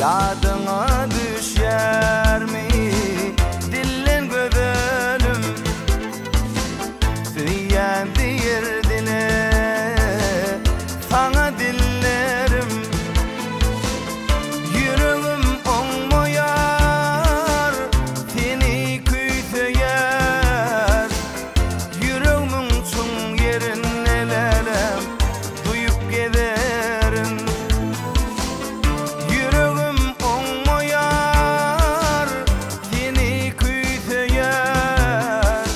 Yadına düşer mi dillen gözelim, süyen dirdine sana dillerim. Yüreğim olmayar seni küyseyer, yüreğimin çın yerin elelem duyup giderin. Yüreğim olmayar seni küyseyer,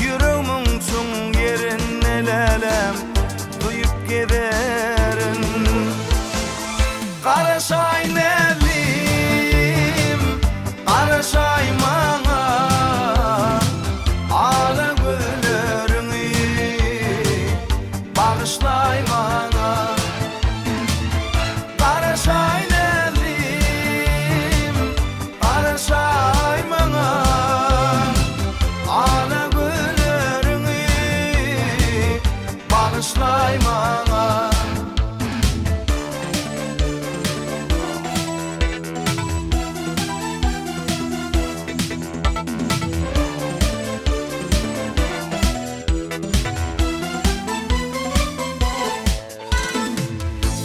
yüreğimin çın yerin elelem duyup giderin. Karışay nelim, karışay bana, ağla gözlerini bağışlay bana. Karışay nelim, karışay bana, ağla gözlerini bağışlay bana.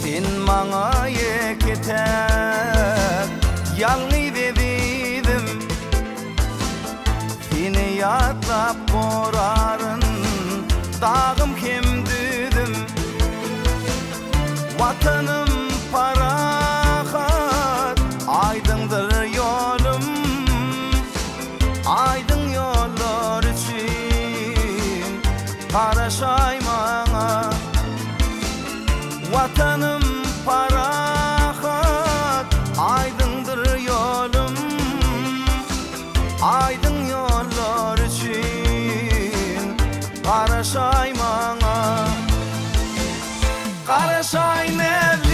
Sen bana yeter, yalnız dedim, seni yatlap korarın, dağım kim dedim. Vatanım parahat, aydındır yolum, aydın yollar için karışay bana. Vatanım parahat, aydındır yolum, aydın yollar için karışay bana. Karışay neler